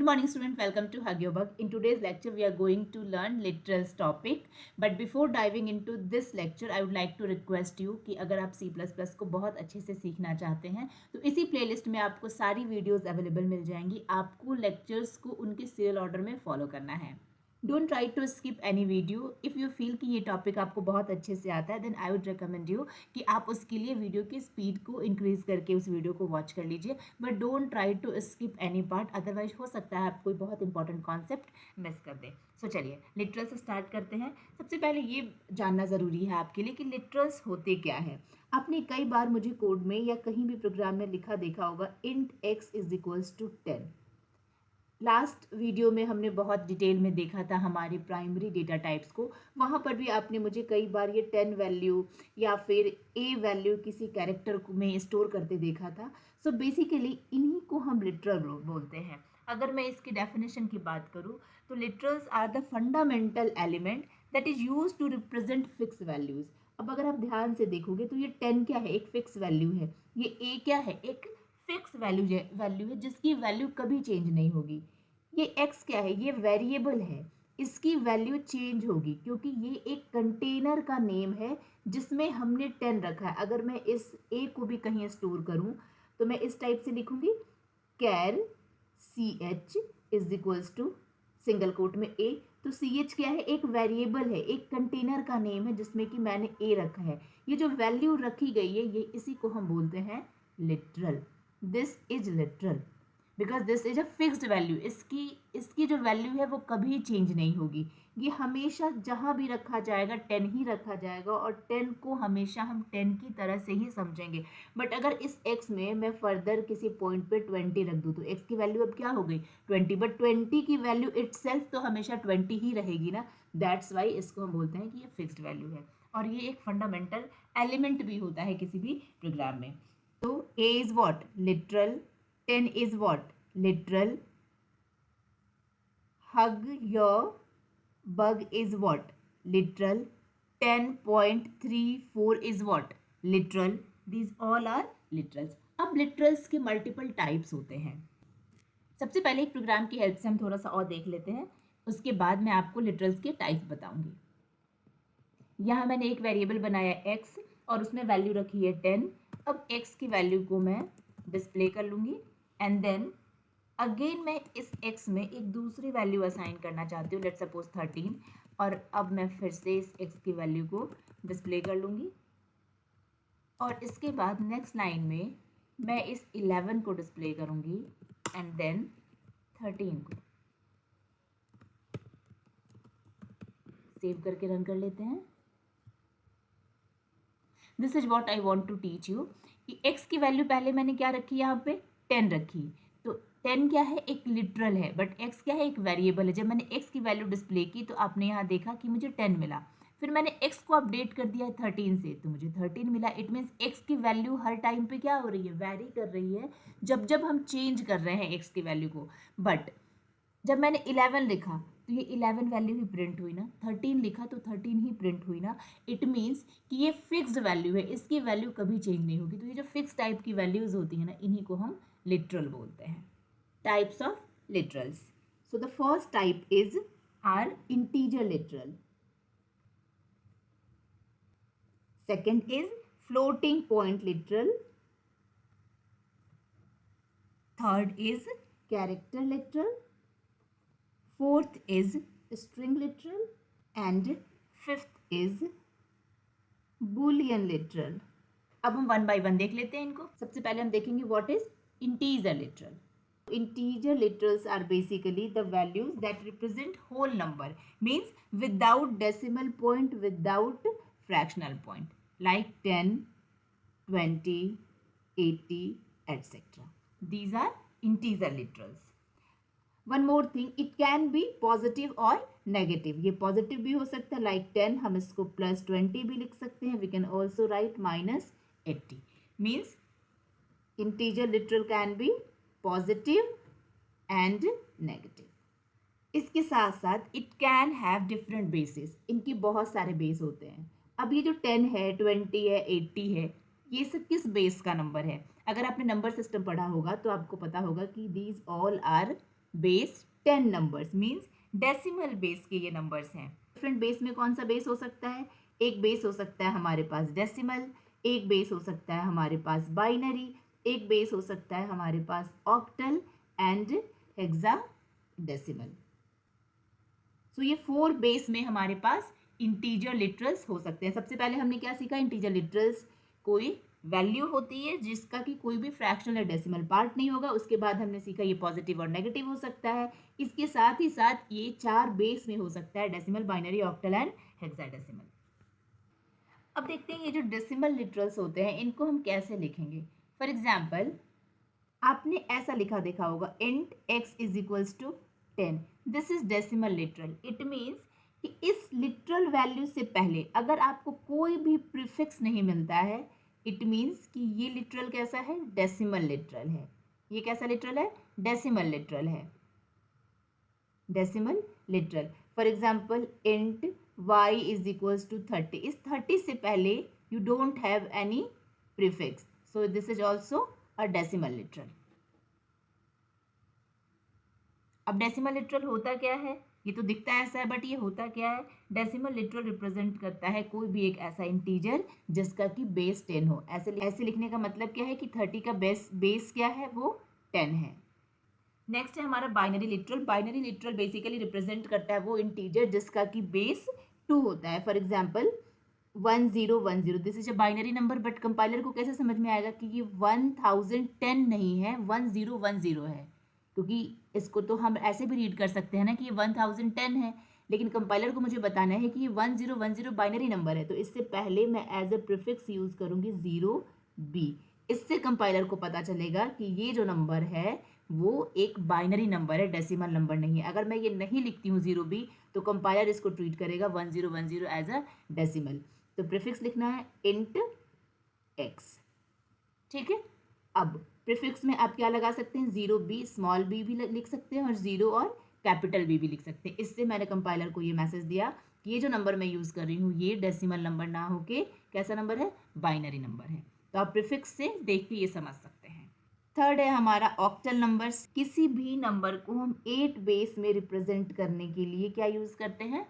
Good morning student, welcome to Hug Your Bug. In today's lecture we are going to learn literals topic. But before diving into this lecture I would like to request you कि अगर आप C++ को बहुत अच्छे से सीखना चाहते हैं तो इसी प्लेलिस्ट में आपको सारी वीडियोस अवेलेबल मिल जाएंगी. आपको लेक्चर्स को उनके सीरियल ऑर्डर में फॉलो करना है. Don't try to skip any video. If you feel कि ये टॉपिक आपको बहुत अच्छे से आता है then I would recommend you कि आप उसके लिए वीडियो की स्पीड को इंक्रीज़ करके उस वीडियो को वॉच कर लीजिए. But don't try to skip any part, otherwise हो सकता है आप कोई बहुत इंपॉर्टेंट कॉन्सेप्ट मिस कर दें. सो चलिए लिटरल से स्टार्ट करते हैं. सबसे पहले ये जानना ज़रूरी है आपके लिए कि लिटरल्स होते क्या है. आपने कई बार मुझे कोड में या कहीं भी प्रोग्राम में लिखा देखा होगा int x is equals to 10. Last video में हमने बहुत डिटेल में देखा था हमारे प्राइमरी डेटा टाइप्स को. वहाँ पर भी आपने मुझे कई बार ये 10 वैल्यू या फिर a वैल्यू किसी कैरेक्टर में स्टोर करते देखा था. सो बेसिकली इन्हीं को हम लिटरल बोलते हैं. अगर मैं इसकी डेफिनेशन की बात करूँ तो literals are the fundamental element that is use to represent fix values. अब अगर आप ध्यान से देखोगे तो ये 10 क्या है, एक फिक्स वैल्यू है. ये a क्या है, एक फिक्स वैल्यू है जिसकी वैल्यू कभी चेंज नहीं होगी. ये x क्या है, ये वेरिएबल है, इसकी वैल्यू चेंज होगी क्योंकि ये एक कंटेनर का नेम है जिसमें हमने 10 रखा है. अगर मैं इस a को भी कहीं स्टोर करूं तो मैं इस टाइप से लिखूंगी char ch is equals to single quote में a. तो ch क्या है, एक वेरिएबल है, एक कंटेनर का नेम है जिसमें कि मैंने a रखा है. ये जो वैल्यू रखी गई है ये इसी को हम बोलते हैं literal. This is literal because this is a fixed value. इसकी जो वैल्यू है वो कभी चेंज नहीं होगी. ये हमेशा जहाँ भी रखा जाएगा 10 ही रखा जाएगा और 10 को हमेशा हम 10 की तरह से ही समझेंगे. बट अगर इस x में मैं फर्दर किसी पॉइंट पे 20 रख दूँ तो x की वैल्यू अब क्या हो गई 20. बट 20 की वैल्यू इटसेल्फ तो हमेशा 20 ही रहेगी ना. दैट्स वाई इसको हम बोलते हैं कि ये फिक्स्ड वैल्यू है और ये एक फंडामेंटल एलिमेंट भी होता है किसी भी प्रोग्राम में. तो a is what, literal. 10 is what, literal. Hug your bug is what, literal. 10.34 is what, literal. These all are literals. अब literals के multiple types होते हैं. सबसे पहले एक प्रोग्राम की हेल्प से हम थोड़ा सा और देख लेते हैं, उसके बाद मैं आपको literals के टाइप्स बताऊंगी. यहाँ मैंने एक वेरिएबल बनाया x और उसमें वैल्यू रखी है 10. अब x की वैल्यू को मैं डिस्प्ले कर लूँगी एंड देन अगेन मैं इस x में एक दूसरी वैल्यू असाइन करना चाहती हूँ, लेट्स सपोज 13. और अब मैं फिर से इस x की वैल्यू को डिस्प्ले कर लूँगी और इसके बाद नेक्स्ट लाइन में मैं इस 11 को डिस्प्ले करूँगी एंड देन 13 को. सेव करके रन कर लेते हैं. This is what I want to teach you कि x की वैल्यू पहले मैंने क्या रखी, यहाँ पे 10 रखी. तो 10 क्या है, एक लिटरल है, बट x क्या है, एक वेरिएबल है. जब मैंने x की वैल्यू डिस्प्ले की तो आपने यहाँ देखा कि मुझे 10 मिला. फिर मैंने x को अपडेट कर दिया 13 से तो मुझे 13 मिला. इट मीन्स x की वैल्यू हर टाइम पे क्या हो रही है, वेरी कर रही है जब जब हम चेंज कर रहे हैं x की वैल्यू को. बट जब मैंने 11 लिखा तो ये 11 वैल्यू ही प्रिंट हुई ना. 13 लिखा तो 13 ही प्रिंट हुई ना. इट मीन्स कि ये फिक्स्ड वैल्यू है, इसकी वैल्यू कभी चेंज नहीं होगी. तो ये जो फिक्स टाइप की वैल्यूज होती है ना, इन्हीं को हम लिटरल बोलते हैं. Types of literals. So the first type is our integer literal. Second is floating point literal. Third is character literal. Fourth is string literal and fifth is boolean literal. अब हम वन बाय वन देख लेते हैं इनको. सबसे पहले हम देखेंगे what is integer literal. Integer literals are basically the values that represent whole number, means without decimal point, without fractional point, like 10, 20, 80, etc. These are integer literals. One more thing, it can be positive और negative. ये positive भी हो सकता है like 10, हम इसको +20 भी लिख सकते हैं. We can also write -80. Means integer literal can be positive and negative. इसके साथ साथ it can have different basis. इनकी बहुत सारे बेस होते हैं. अब ये जो 10 है, 20 है, 80 है, ये सब किस बेस का नंबर है. अगर आपने नंबर सिस्टम पढ़ा होगा तो आपको पता होगा कि these all are base 10 numbers, means decimal base के ये नंबर्स हैं। डिफरेंट बेस में कौन सा बेस हो सकता है? एक बेस हो सकता है हमारे पास डेसिमल, एक बेस हो सकता है हमारे पास बाइनरी, एक बेस हो सकता है हमारे पास ऑक्टल एंड हेक्साडेसिमल। सो ये 4 बेस में हमारे पास इंटीजर लिटरल्स हो सकते हैं। सबसे पहले हमने क्या सीखा? इंटीजर लिटरल्स कोई वैल्यू होती है जिसका कि कोई भी फ्रैक्शनल या डेसिमल पार्ट नहीं होगा। उसके बाद हमने सीखा ये पॉजिटिव और नेगेटिव हो सकता है। इसके साथ ही साथ ये 4 बेस में हो सकता है, decimal, binary, octal and hexadecimal. अब देखते हैं ये जो डेसिमल लिटरल्स होते हैं इनको हम कैसे लिखेंगे। फॉर एग्जाम्पल आपने ऐसा लिखा देखा होगा, int x is equals to 10। This is decimal literal. It means कि इस लिटरल वैल्यू से पहले अगर आपको कोई भी प्रीफिक्स नहीं मिलता है, इट मीन्स कि ये लिटरल कैसा है? डेसिमल लिटरल है। ये कैसा लिटरल है? डेसिमल लिटरल है। Decimal literal. For example int y is equals to 30। इस 30 से पहले you don't have any prefix, so this is also a decimal literal. अब डेसिमल लिटरल होता क्या है? ये तो दिखता ऐसा है बट ये होता क्या है? डेसिमल लिटरल रिप्रेजेंट करता है कोई भी एक ऐसा इंटीजर जिसका कि बेस 10 हो। ऐसे लिखने का मतलब क्या है कि 30 का बेस क्या है? वो 10 है। नेक्स्ट है हमारा binary literal. Binary literal basically represent करता है वो इंटीजर जिसका कि बेस 2 होता है। For example 1010, this is a binary number, but compiler को कैसे समझ में आएगा कि ये 1010 नहीं है, 1010 है? क्योंकि इसको तो हम ऐसे भी रीड कर सकते हैं ना कि ये 1010 है, लेकिन कंपाइलर को मुझे बताना है कि ये 1010 बाइनरी नंबर है, तो इससे पहले मैं एज अ प्रीफिक्स यूज करूंगी 0b। इससे कंपाइलर को पता चलेगा कि ये जो नंबर है वो एक बाइनरी नंबर है, डेसिमल नंबर नहीं है। अगर मैं ये नहीं लिखती हूँ 0b तो कंपाइलर इसको ट्रीट करेगा 1010 एज अ डेसिमल। तो प्रीफिक्स लिखना है इंट x। ठीक है। अब प्रीफिक्स में आप क्या लगा सकते हैं? 0b, स्मॉल b भी लिख सकते हैं और 0 और कैपिटल b भी लिख सकते हैं। इससे मैंने कंपाइलर को ये मैसेज दिया कि ये जो नंबर मैं यूज़ कर रही हूँ ये डेसिमल नंबर ना होके कैसा नंबर है? बाइनरी नंबर है। तो आप प्रीफिक्स से देख के ये समझ सकते हैं। थर्ड है हमारा ऑक्टल नंबर्स। किसी भी नंबर को हम 8 बेस में रिप्रेजेंट करने के लिए क्या यूज़ करते हैं?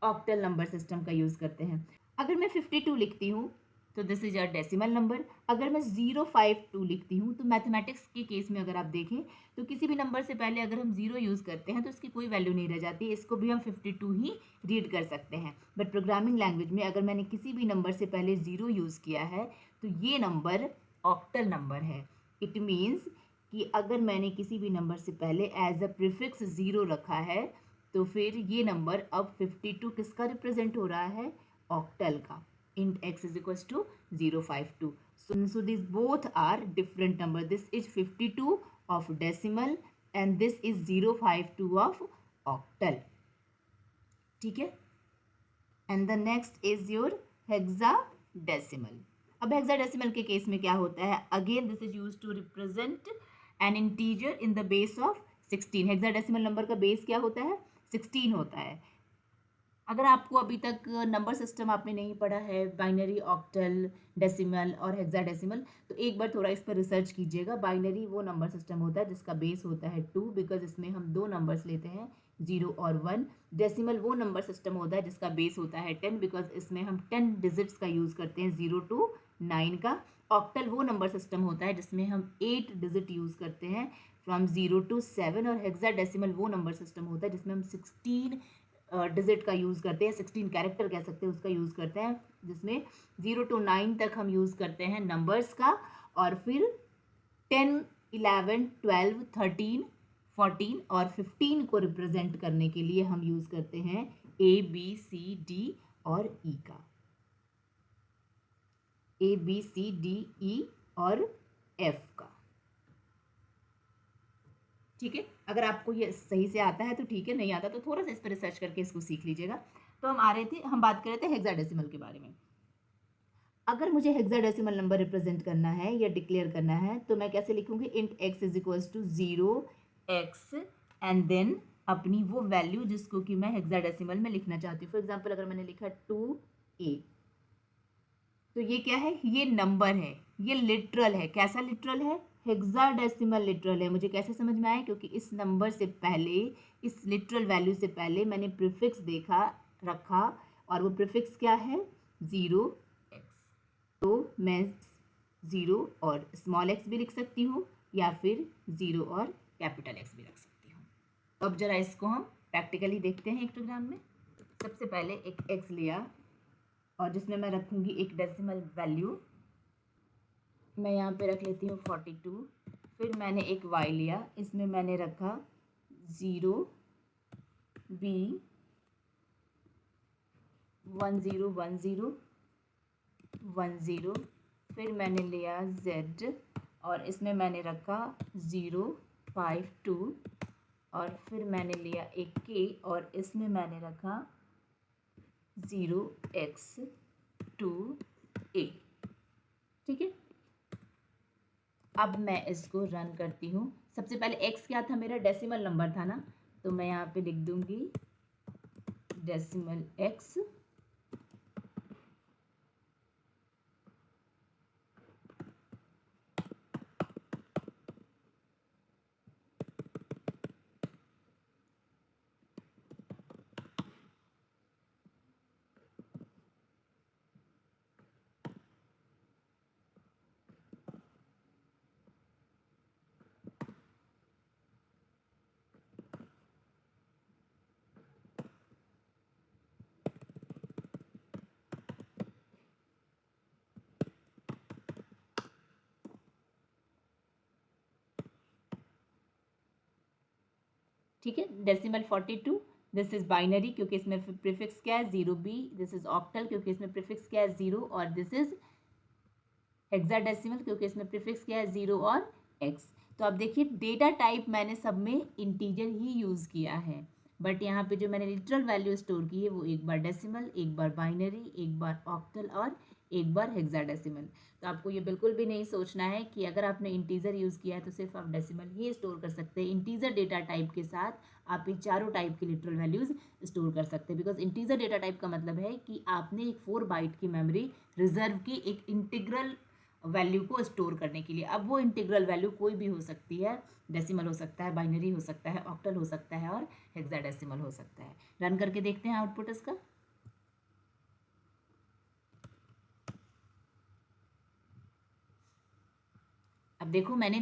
ऑक्टल नंबर सिस्टम का यूज़ करते हैं। अगर मैं 52 लिखती हूँ तो this is a decimal number. अगर मैं 052 लिखती हूँ तो मैथमेटिक्स के केस में अगर आप देखें तो किसी भी नंबर से पहले अगर हम 0 यूज़ करते हैं तो इसकी कोई वैल्यू नहीं रह जाती, इसको भी हम 52 ही रीड कर सकते हैं। बट प्रोग्रामिंग लैंग्वेज में अगर मैंने किसी भी नंबर से पहले 0 यूज़ किया है तो ये नंबर ऑक्टल नंबर है। इट मीन्स कि अगर मैंने किसी भी नंबर से पहले एज अ प्रीफिक्स 0 रखा है तो फिर ये नंबर अब 52 किसका रिप्रेजेंट हो रहा है? ऑक्टल का। int x is equals to 052. So these both are different number. This is 52 of decimal and this is 052 of octal. ठीक है। And the next is your hexadecimal. अब hexadecimal के केस में क्या होता है? Again this is used to represent an integer in the base of 16. hexadecimal number का base क्या होता है? 16 होता है। अगर आपको अभी तक नंबर सिस्टम आपने नहीं पढ़ा है, बाइनरी, ऑक्टल, डेसिमल और हेक्साडेसिमल, तो एक बार थोड़ा इस पर रिसर्च कीजिएगा। बाइनरी वो नंबर सिस्टम होता है जिसका बेस होता है 2, बिकॉज इसमें हम 2 नंबर्स लेते हैं 0 और 1। डेसिमल वो नंबर सिस्टम होता है जिसका बेस होता है 10, बिकॉज इसमें हम 10 डिजिट्स का यूज़ करते हैं 0 to 9 का। ऑक्टल वो नंबर सिस्टम होता है जिसमें हम 8 डिजिट यूज़ करते हैं फ्रॉम 0 to 7। और हेक्साडेसिमल वो नंबर सिस्टम होता है जिसमें हम 16 डिजिट का यूज़ करते हैं, 16 कैरेक्टर कह सकते हैं उसका यूज़ करते हैं, जिसमें 0 to 9 तक हम यूज़ करते हैं नंबर्स का, और फिर 10, 11, 12, 13, 14 और 15 को रिप्रेजेंट करने के लिए हम यूज़ करते हैं ABCD और E का। ABCDE और F का। ठीक है। अगर आपको ये सही से आता है तो ठीक है, नहीं आता तो थोड़ा सा इस पर रिसर्च करके इसको सीख लीजिएगा। तो हम बात कर रहे थे हेक्साडेसिमल के बारे में। अगर मुझे हेक्साडेसिमल नंबर रिप्रेजेंट करना है या डिक्लेयर करना है तो मैं कैसे लिखूंगी? Int x is equals to 0x and then अपनी वो वैल्यू जिसको कि मैं हेक्साडेसिमल में लिखना चाहती हूँ। फॉर एग्जाम्पल अगर मैंने लिखा 2a, तो ये क्या है? ये नंबर है, ये लिटरल है। कैसा लिटरल है? हेक्साडेसिमल लिटरल है। मुझे कैसे समझ में आया? क्योंकि इस नंबर से पहले, इस लिटरल वैल्यू से पहले मैंने प्रीफिक्स देखा, रखा, और वो प्रीफिक्स क्या है? 0x। तो मैं 0 और स्मॉल x भी लिख सकती हूँ, या फिर 0 और कैपिटल X भी रख सकती हूँ। अब जरा इसको हम प्रैक्टिकली देखते हैं हिस्टोग्राम में। सबसे पहले एक x लिया और जिसमें मैं रखूँगी एक डेसिमल वैल्यू, मैं यहाँ पे रख लेती हूँ 42। फिर मैंने एक y लिया, इसमें मैंने रखा 0 B 10 10 10। फिर मैंने लिया z और इसमें मैंने रखा 0 5 2। और फिर मैंने लिया एक k और इसमें मैंने रखा 0x 2a। ठीक है, अब मैं इसको रन करती हूँ। सबसे पहले x क्या था? मेरा डेसिमल नंबर था ना, तो मैं यहाँ पे लिख दूंगी डेसिमल x। ठीक है, डेसिमल 42। दिस इज बाइनरी क्योंकि इसमें प्रीफिक्स क्या है? 0b। दिस इज ऑक्टल क्योंकि इसमें प्रीफिक्स क्या है? 0। और दिस इज हेक्साडेसिमल क्योंकि इसमें प्रीफिक्स क्या है? 0 और x। तो अब देखिए, डेटा टाइप मैंने सब में इंटीजर ही यूज़ किया है, बट यहाँ पे जो मैंने लिटरल वैल्यू स्टोर की है वो एक बार डेसिमल, एक बार बाइनरी, एक बार ऑक्टल और एक बार हेक्साडेसिमल। तो आपको ये बिल्कुल भी नहीं सोचना है कि अगर आपने इंटीजर यूज़ किया है तो सिर्फ आप डेसिमल ही स्टोर कर सकते हैं। इंटीजर डेटा टाइप के साथ आप इन चारों टाइप की लिटरल वैल्यूज़ स्टोर कर सकते हैं, बिकॉज इंटीजर डेटा टाइप का मतलब है कि आपने एक 4 बाइट की मेमोरी रिजर्व की एक इंटीग्रल वैल्यू को स्टोर करने के लिए। अब वो इंटीग्रल वैल्यू कोई भी हो सकती है, डेसिमल हो सकता है, बाइनरी हो सकता है, ऑक्टल हो सकता है और हेक्साडेसिमल हो सकता है। रन करके देखते हैं आउटपुट इसका। अब देखो, मैंने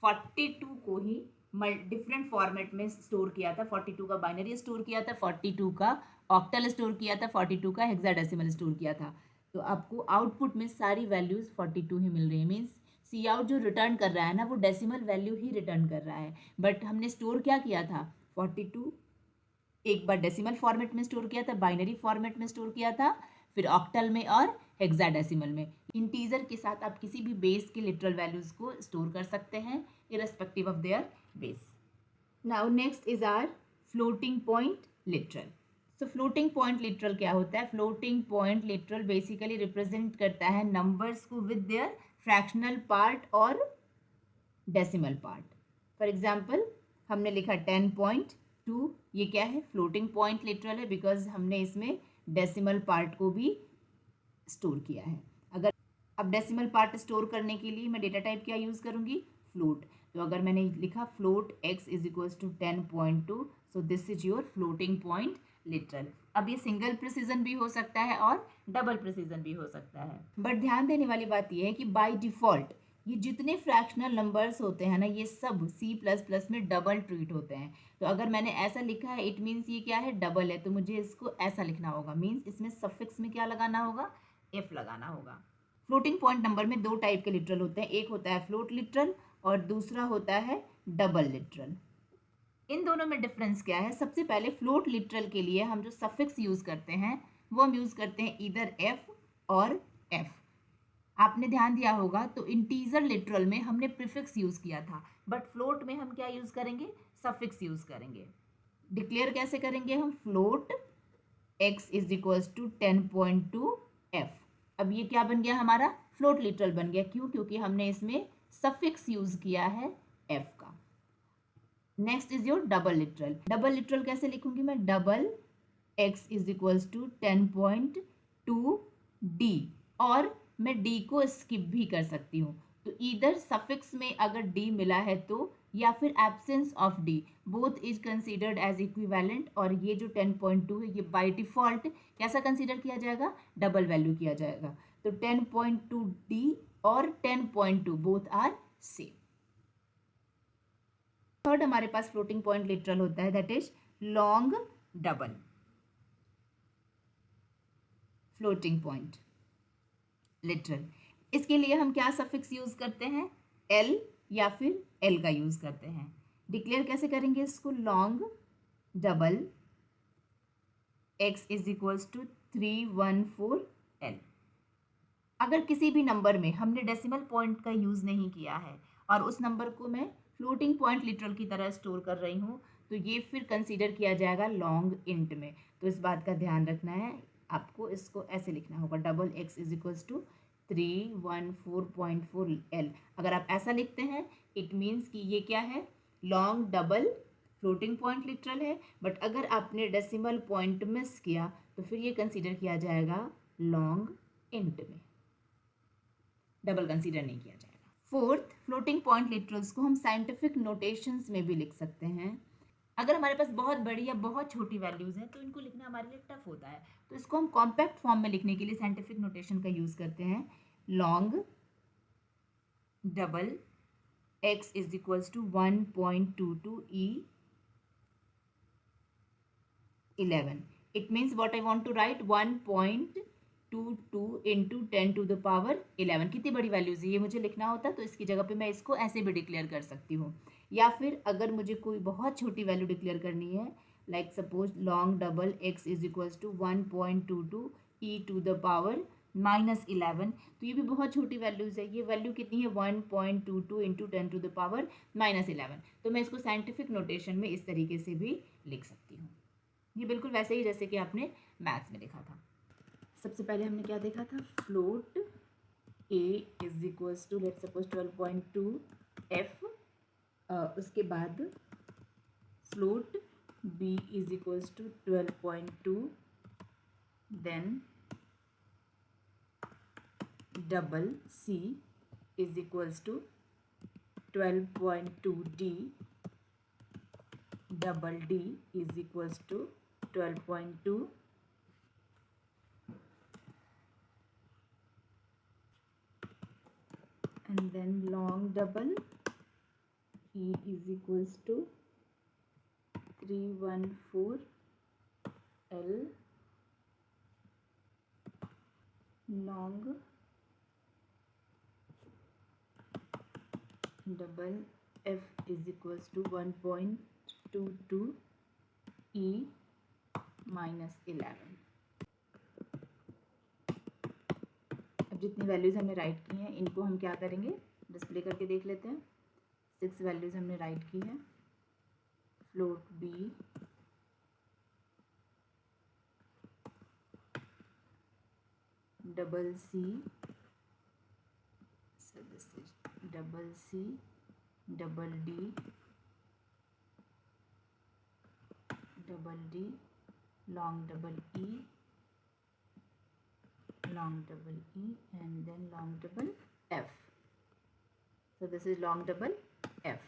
42 को ही डिफरेंट फॉर्मेट में स्टोर किया था। 42 का बाइनरी स्टोर किया था, 42 का ऑक्टल स्टोर किया था, 42 का हेक्साडेसिमल स्टोर किया था। तो आपको आउटपुट में सारी वैल्यूज 42 ही मिल रही है। मीन्स सी आउट जो रिटर्न कर रहा है ना, वो डेसिमल वैल्यू ही रिटर्न कर रहा है, बट हमने स्टोर क्या किया था? 42 एक बार डेसिमल फॉर्मेट में स्टोर किया था, बाइनरी फॉर्मेट में स्टोर किया था, फिर ऑक्टल में और हेक्साडेसिमल में। इंटीजर के साथ आप किसी भी बेस के लिटरल वैल्यूज को स्टोर कर सकते हैं, irrespective of their base. Now next is our floating point literal. So floating point literal क्या होता है? Floating point literal basically represent करता है नंबर्स को विद देयर फ्रैक्शनल पार्ट और डेसिमल पार्ट। फॉर एग्जाम्पल, हमने लिखा 10.2, ये क्या है? फ्लोटिंग पॉइंट लिटरल है, बिकॉज हमने इसमें डेसिमल पार्ट को भी स्टोर किया है। अगर अब डेसिमल पार्ट स्टोर करने के लिए मैं डेटा टाइप क्या यूज़ करूँगी? फ्लोट। तो अगर मैंने लिखा float x is equals to 10.2, so this is your floating point literal. अब ये सिंगल प्रिसीजन भी हो सकता है और डबल प्रिसीजन भी हो सकता है, बट ध्यान देने वाली बात यह है कि बाय डिफॉल्ट ये जितने फ्रैक्शनल नंबर्स होते हैं ना, ये सब C++ में डबल ट्रीट होते हैं। तो अगर मैंने ऐसा लिखा है, इट मीन्स ये क्या है? डबल है। तो मुझे इसको ऐसा लिखना होगा, मीन्स इसमें सफिक्स में क्या लगाना होगा? F लगाना होगा। फ्लोटिंग पॉइंट नंबर में दो टाइप के लिटरल होते हैं, एक होता है फ्लोट लिटरल और दूसरा होता है डबल लिटरल। इन दोनों में डिफरेंस क्या है? सबसे पहले फ्लोट लिटरल के लिए हम जो सफिक्स यूज करते हैं वो हम यूज करते हैं इधर F और F। आपने ध्यान दिया होगा तो इंटीजर लिटरल में हमने प्रीफिक्स यूज किया था, बट फ्लोट में हम क्या यूज करेंगे? सफिक्स यूज करेंगे। डिक्लेयर कैसे करेंगे हम? Float x is equals to 10.2 f। अब ये क्या बन गया? हमारा फ्लोट लिटरल बन गया। क्यों? क्योंकि हमने इसमें सफिक्स यूज किया है f का। Next is your double literal. Double literal कैसे लिखूंगी मैं? Double x is equals to 10.2 d, और मैं d को स्किप भी कर सकती हूँ। तो इधर सफिक्स में अगर डी मिला है तो, या फिर absence of D, both is considered as equivalent. और ये जो 10.2 है ये बाय डिफॉल्ट कैसा कंसीडर किया जाएगा, डबल वैल्यू किया जाएगा। तो 10.2 डी और 10.2 बोथ आर सेम। थर्ड हमारे पास फ्लोटिंग पॉइंट लिटरल होता है, that is long double floating point literal. इसके लिए हम क्या सफिक्स यूज करते हैं, एल या फिर एल का यूज करते हैं। डिक्लेयर कैसे करेंगे इसको, long double x is equals to 314 L. अगर किसी भी नंबर में हमने डेसिमल पॉइंट का यूज नहीं किया है और उस नंबर को मैं फ्लोटिंग पॉइंट लिटरल की तरह स्टोर कर रही हूँ, तो ये फिर कंसीडर किया जाएगा लॉन्ग इंट में। तो इस बात का ध्यान रखना है, आपको इसको ऐसे लिखना होगा, double x is equals to 314.4 L. अगर आप ऐसा लिखते हैं इट मीन्स कि ये क्या है, long double floating point literal है। बट अगर आपने डेसिमल पॉइंट मिस किया तो फिर ये कंसीडर किया जाएगा लॉन्ग इंट में, डबल कंसीडर नहीं किया जाएगा। फोर्थ, फ्लोटिंग पॉइंट लिटरल्स को हम साइंटिफिक नोटेशंस में भी लिख सकते हैं। अगर हमारे पास बहुत बड़ी या बहुत छोटी वैल्यूज़ हैं तो इनको लिखना हमारे लिए टफ होता है, तो इसको हम कॉम्पैक्ट फॉर्म में लिखने के लिए साइंटिफिक नोटेशन का यूज़ करते हैं, long double x is equals to 1.22 e 11. It means what I want to write 1.22 into 10 to the power 11। कितनी बड़ी वैल्यूज है ये मुझे लिखना होता, तो इसकी जगह पे मैं इसको ऐसे भी डिक्लेयर कर सकती हूँ। या फिर अगर मुझे कोई बहुत छोटी वैल्यू डिक्लेयर करनी है, like suppose long double x is equals to 1.22 e to the power -11, तो ये भी बहुत छोटी वैल्यूज है। ये वैल्यू कितनी है, 1.22 इंटू 10 टू द पावर -11। तो मैं इसको साइंटिफिक नोटेशन में इस तरीके से भी लिख सकती हूँ। ये बिल्कुल वैसे ही जैसे कि आपने मैथ्स में देखा था। सबसे पहले हमने क्या देखा था, float a is equals to let's suppose 12.2 f, उसके बाद float b is equals to 12.2, then double c is equals to 12.2 d, double d is equals to 12.2, and then long double e is equals to 314 l, long double f is equals to 1.22 e -11। अब जितनी values हमने write की हैं इनको हम क्या करेंगे, display करके देख लेते हैं। 6 वैल्यूज़ हमने राइट की हैं, float B, double C, so this is double c, double d, double d, long double e, long double e, and then long double f. So this is long double f.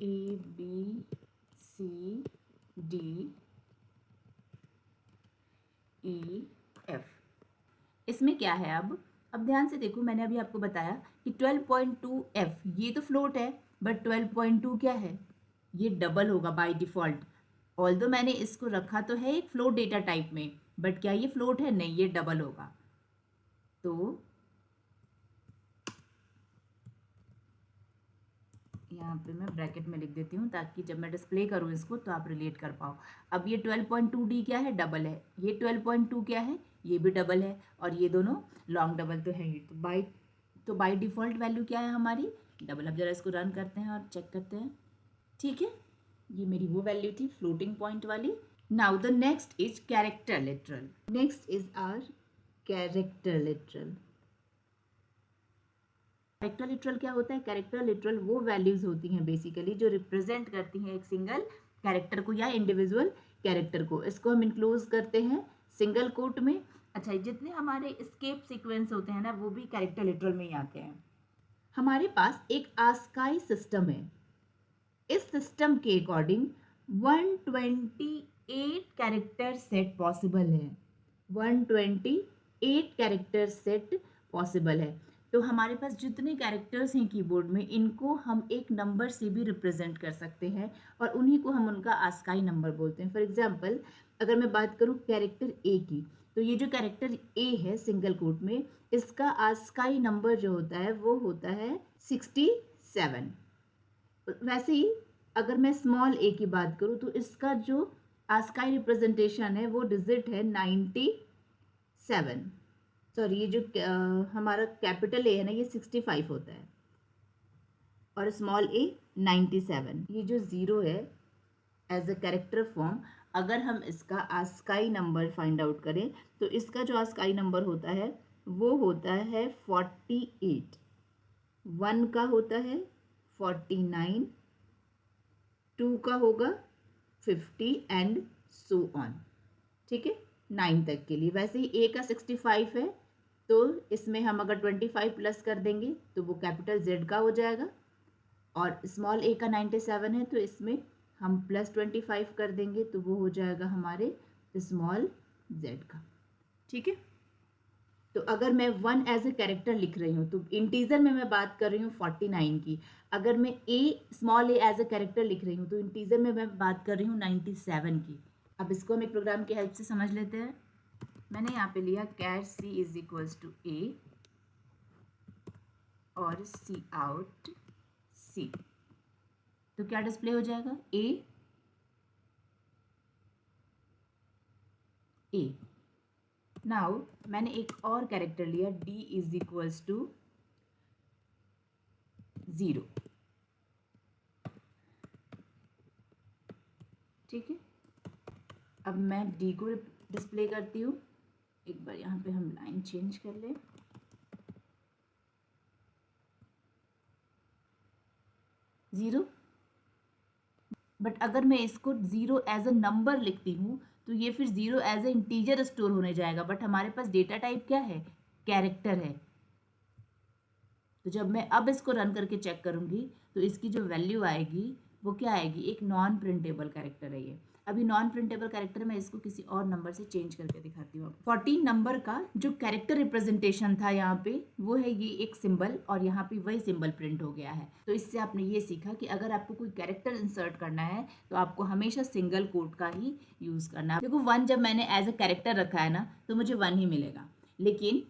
A B C D E F। इसमें क्या है, अब ध्यान से देखो, मैंने अभी आपको बताया कि 12.2 f ये तो फ्लोट है, बट 12.2 क्या है, ये डबल होगा बाय डिफॉल्ट। ऑल्दो मैंने इसको रखा तो है एक फ्लोट डेटा टाइप में, बट क्या ये फ्लोट है, नहीं, ये डबल होगा। तो यहाँ पे मैं ब्रैकेट में लिख देती हूँ ताकि जब मैं डिस्प्ले करूँ इसको तो आप रिलेट कर पाओ। अब ये 12.2 डी क्या है, डबल है, ये 12.2 क्या है, ये भी डबल है, और ये दोनों लॉन्ग डबल तो है ही। तो बाय डिफ़ॉल्ट वैल्यू क्या है हमारी, डबल। अब जरा इसको रन करते हैं और चेक करते हैं, ठीक है। ये मेरी वो वैल्यू थी फ्लोटिंग पॉइंट वाली। Now the next is character literal. Next is our character literal. Character literal क्या होता है, कैरेक्टर लिटरल वो वैल्यूज होती हैं बेसिकली जो रिप्रेजेंट करती हैं एक सिंगल कैरेक्टर को या इंडिविजुअल कैरेक्टर को। इसको हम इनक्लोज करते हैं सिंगल कोट में, अच्छा, जितने हमारे एस्केप सीक्वेंस होते हैं ना वो भी कैरेक्टर लिटरल में ही आते हैं। हमारे पास एक आस्काई सिस्टम है। इस सिस्टम के अकॉर्डिंग 128 कैरेक्टर सेट पॉसिबल है। 128 कैरेक्टर सेट पॉसिबल है। तो हमारे पास जितने कैरेक्टर्स हैं कीबोर्ड में, इनको हम एक नंबर से भी रिप्रेजेंट कर सकते हैं और उन्हीं को हम उनका आस्काई नंबर बोलते हैं। फॉर एग्जाम्पल, अगर मैं बात करूँ कैरेक्टर ए की, तो ये जो कैरेक्टर ए है सिंगल कोट में, इसका आस्काई नंबर जो होता है वो होता है 67। वैसे ही अगर मैं स्मॉल ए की बात करूँ तो इसका जो आस्काई रिप्रेजेंटेशन है वो डिजिट है 97। सॉरी, ये जो हमारा कैपिटल ए है ना, ये 65 होता है और स्मॉल ए 97। ये जो ज़ीरो है एज अ कैरेक्टर फॉर्म, अगर हम इसका आस्काई नंबर फाइंड आउट करें तो इसका जो आस्काई नंबर होता है वो होता है 48। 1 का होता है 49, 2 का होगा 50 एंड सो ऑन। ठीक है, 9 तक के लिए। वैसे ही ए का 65 है तो इसमें हम अगर 25 प्लस कर देंगे तो वो कैपिटल जेड का हो जाएगा, और स्मॉल ए का 97 है तो इसमें हम प्लस 25 कर देंगे तो वो हो जाएगा हमारे स्मॉल जेड का। ठीक है, तो अगर मैं 1 एज ए कैरेक्टर लिख रही हूँ तो इंटीजर में मैं बात कर रही हूँ 49 की। अगर मैं a small a as a character लिख रही हूँ तो इंटीजर में मैं बात कर रही हूँ 97 की। अब इसको हम एक प्रोग्राम की हेल्प से समझ लेते हैं। मैंने यहाँ पे लिया कैर सी इज इक्वल्स टू ए और सी आउट सी, तो क्या डिस्प्ले हो जाएगा? ए ए। नाउ मैंने एक और कैरेक्टर लिया डी इज इक्वल्स टू 0। ठीक है, अब मैं डी को डिस्प्ले करती हूँ। एक बार यहाँ पे हम लाइन चेंज कर ले। 0, बट अगर मैं इसको 0 एज अ नंबर लिखती हूँ तो ये फिर 0 एज ए इंटीजर स्टोर होने जाएगा, बट हमारे पास डेटा टाइप क्या है? कैरेक्टर है। तो जब मैं अब इसको रन करके चेक करूँगी तो इसकी जो वैल्यू आएगी वो क्या आएगी? एक नॉन प्रिंटेबल कैरेक्टर है ये। अभी नॉन प्रिंटेबल कैरेक्टर मैं इसको किसी और नंबर से चेंज करके दिखाती हूँ। 14 नंबर का जो कैरेक्टर रिप्रेजेंटेशन था यहाँ पे वो है ये एक सिंबल, और यहाँ पे वही सिंबल प्रिंट हो गया है। तो इससे आपने ये सीखा कि अगर आपको कोई कैरेक्टर इंसर्ट करना है तो आपको हमेशा सिंगल कोट का ही यूज़ करना है। देखो 1 जब मैंने एज अ कैरेक्टर रखा है ना तो मुझे 1 ही मिलेगा, लेकिन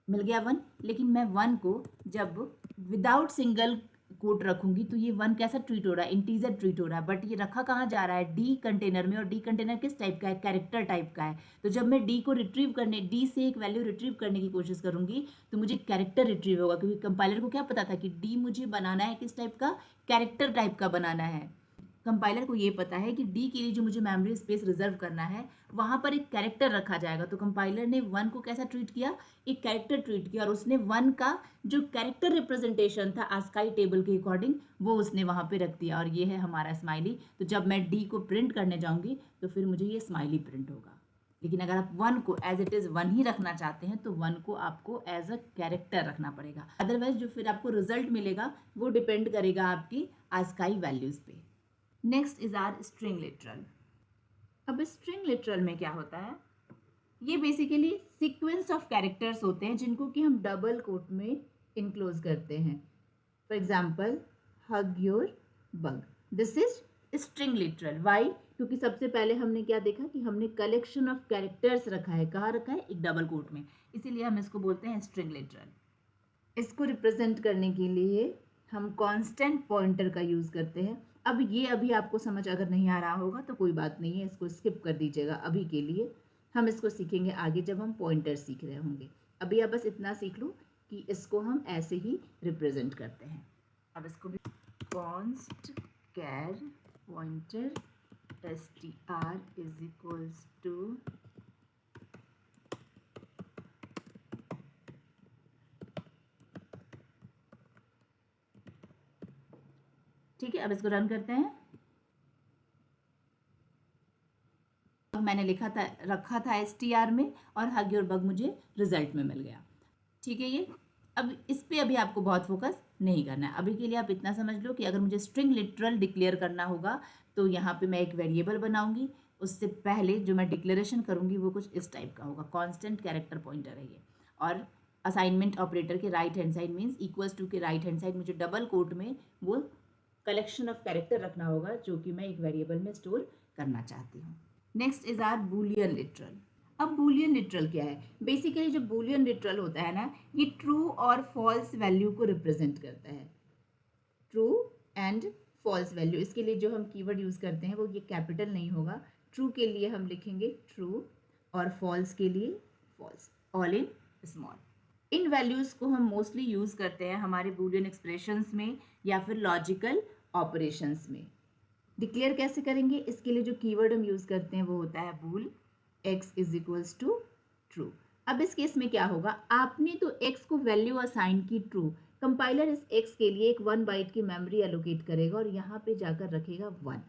मिल गया 1। लेकिन मैं 1 को जब विदाउट सिंगल कोट रखूंगी तो ये 1 कैसा ट्रीट हो रहा है? इंटीजर ट्रीट हो रहा है, बट ये रखा कहाँ जा रहा है? डी कंटेनर में, और डी कंटेनर किस टाइप का है? कैरेक्टर टाइप का है। तो जब मैं डी को रिट्रीव करने, डी से एक वैल्यू रिट्रीव करने की कोशिश करूंगी तो मुझे कैरेक्टर रिट्रीव होगा, क्योंकि कंपाइलर को क्या पता था कि डी मुझे बनाना है किस टाइप का? कैरेक्टर टाइप का बनाना है। कंपाइलर को ये पता है कि डी के लिए जो मुझे मेमोरी स्पेस रिजर्व करना है वहां पर एक कैरेक्टर रखा जाएगा। तो कंपाइलर ने 1 को कैसा ट्रीट किया? एक कैरेक्टर ट्रीट किया, और उसने 1 का जो कैरेक्टर रिप्रेजेंटेशन था आस्काई टेबल के अकॉर्डिंग वो उसने वहां पे रख दिया, और ये है हमारा स्माइली। तो जब मैं डी को प्रिंट करने जाऊंगी तो फिर मुझे ये स्माइली प्रिंट होगा। लेकिन अगर आप 1 को एज इट इज़ 1 ही रखना चाहते हैं तो 1 को आपको एज अ कैरेक्टर रखना पड़ेगा। अदरवाइज जो फिर आपको रिजल्ट मिलेगा वो डिपेंड करेगा आपकी आस्काई वैल्यूज पे। Next is our string literal. अब स्ट्रिंग लिटरल में क्या होता है? ये बेसिकली सीक्वेंस ऑफ कैरेक्टर्स होते हैं जिनको कि हम डबल कोट में इनक्लोज करते हैं। For example, hug your bug, this is string literal. Why? क्योंकि सबसे पहले हमने क्या देखा कि हमने कलेक्शन ऑफ कैरेक्टर्स रखा है। कहाँ रखा है? एक डबल कोट में, इसीलिए हम इसको बोलते हैं स्ट्रिंग लिटरल। इसको रिप्रेजेंट करने के लिए हम कांस्टेंट पॉइंटर का यूज़ करते हैं। अब ये अभी आपको समझ अगर नहीं आ रहा होगा तो कोई बात नहीं है, इसको स्किप कर दीजिएगा अभी के लिए। हम इसको सीखेंगे आगे जब हम पॉइंटर सीख रहे होंगे। अभी आप बस इतना सीख लो कि इसको हम ऐसे ही रिप्रेजेंट करते हैं। अब इसको भी const char pointer str is equals to ठीक है। अब इसको रन करते हैं। अब मैंने लिखा था रखा था str में और हग योर बग मुझे रिजल्ट में मिल गया। ठीक है, ये अब इस पे अभी आपको बहुत फोकस नहीं करना है। अभी के लिए आप इतना समझ लो कि अगर मुझे स्ट्रिंग लिटरल डिक्लेयर करना होगा तो यहाँ पे मैं एक वेरिएबल बनाऊंगी, उससे पहले जो मैं डिक्लेरेशन करूंगी वो कुछ इस टाइप का होगा, कांस्टेंट कैरेक्टर पॉइंटर है ये। और असाइनमेंट ऑपरेटर के right hand side means equals to के राइट हैंड साइड मुझे डबल कोट में वो कलेक्शन ऑफ कैरेक्टर रखना होगा जो कि मैं एक वेरिएबल में स्टोर करना चाहती हूँ। Next is our boolean literal. अब बूलियन लिटरल क्या है? बेसिकली जो बूलियन लिटरल होता है ना, ये ट्रू और फॉल्स वैल्यू को रिप्रेजेंट करता है, ट्रू एंड फॉल्स वैल्यू। इसके लिए जो हम कीवर्ड यूज करते हैं वो ये कैपिटल नहीं होगा। ट्रू के लिए हम लिखेंगे ट्रू और फॉल्स के लिए फॉल्स, ऑल इन स्मॉल। इन वैल्यूज को हम मोस्टली यूज करते हैं हमारे बूलियन एक्सप्रेशंस में या फिर लॉजिकल ऑपरेशंस में। डिक्लेयर कैसे करेंगे? इसके लिए जो कीवर्ड हम यूज करते हैं वो होता है bool x is equals to true. अब इस केस में क्या होगा, आपने तो x को वैल्यू असाइन की ट्रू, कंपाइलर इस x के लिए एक 1 बाइट की मेमोरी एलोकेट करेगा और यहाँ पे जाकर रखेगा 1।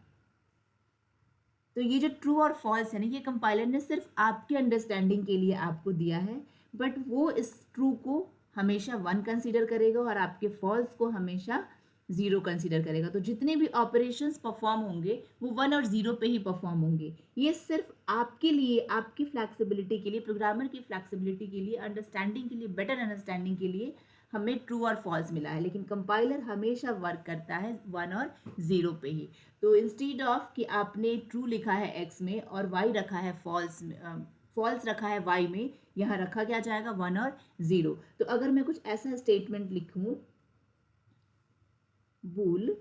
तो ये जो ट्रू और फॉल्स है ना, ये कंपाइलर ने सिर्फ आपके अंडरस्टैंडिंग के लिए आपको दिया है, बट वो इस ट्रू को हमेशा 1 कंसीडर करेगा और आपके फॉल्स को हमेशा 0 कंसीडर करेगा। तो जितने भी ऑपरेशंस परफॉर्म होंगे वो 1 और 0 पे ही परफॉर्म होंगे। ये सिर्फ आपके लिए, आपकी फ्लैक्सिबिलिटी के लिए, प्रोग्रामर की फ्लैक्सिबिलिटी के लिए, अंडरस्टैंडिंग के लिए, बेटर अंडरस्टैंडिंग के लिए हमें ट्रू और फॉल्स मिला है, लेकिन कंपाइलर हमेशा वर्क करता है 1 और 0 पे ही। तो इंस्टीड ऑफ कि आपने ट्रू लिखा है x में और y रखा है फॉल्स में, फॉल्स रखा है y में, यहाँ रखा क्या जाएगा 1 और 0। तो अगर मैं कुछ ऐसा स्टेटमेंट लिखूं, bool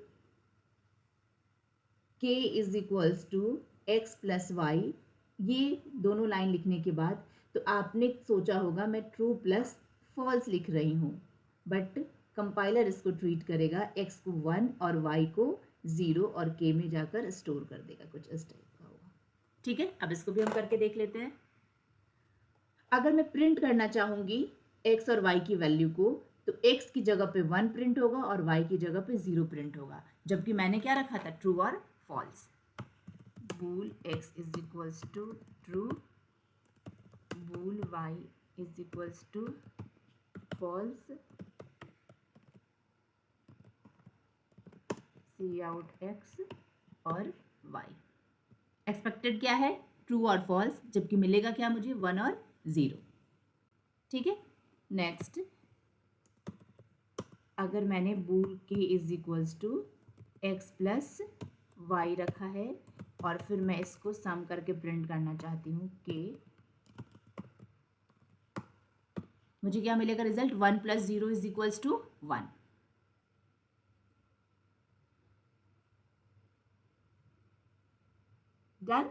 k is equals to X plus Y, ये दोनों लाइन लिखने के बाद तो आपने सोचा होगा मैं ट्रू प्लस फॉल्स लिख रही हूँ, बट कंपाइलर इसको ट्रीट करेगा x को 1 और y को 0 और k में जाकर स्टोर कर देगा, कुछ इस टाइप का होगा। ठीक है, अब इसको भी हम करके देख लेते हैं। अगर मैं प्रिंट करना चाहूंगी x और y की वैल्यू को, तो x की जगह पे 1 प्रिंट होगा और y की जगह पे 0 प्रिंट होगा, जबकि मैंने क्या रखा था, ट्रू और false. Bool x is equals to true, bool y is equals to false, C out x और y। एक्सपेक्टेड क्या है, ट्रू और फॉल्स, जबकि मिलेगा क्या मुझे 1 और 0। ठीक है, नेक्स्ट अगर मैंने bool k is equals to X plus Y रखा है और फिर मैं इसको सम करके प्रिंट करना चाहती हूँ k, मुझे क्या मिलेगा result, 1 plus 0 is equals to 1। Done.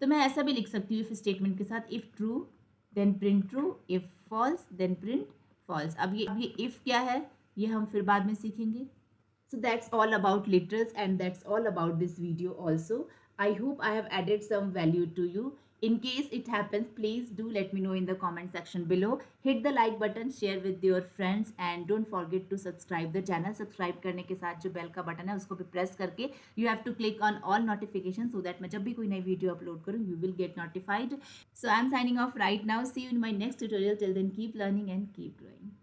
तो मैं ऐसा भी लिख सकती हूँ इफ स्टेटमेंट के साथ, if true then print true, if false then print false. अब ये इफ क्या है ये हम फिर बाद में सीखेंगे। So that's all about literals and that's all about this video also. I hope I have added some value to you. In case it happens, please do let me know in the comment section below. Hit the like button, share with your friends and don't forget to subscribe the channel. Subscribe करने के साथ जो bell का button है उसको भी press करके you have to click on all notifications so that मैं जब भी कोई नई वीडियो अपलोड करूँ you will get notified. So I am signing off right now. See you in my next tutorial. Till then keep learning and keep growing.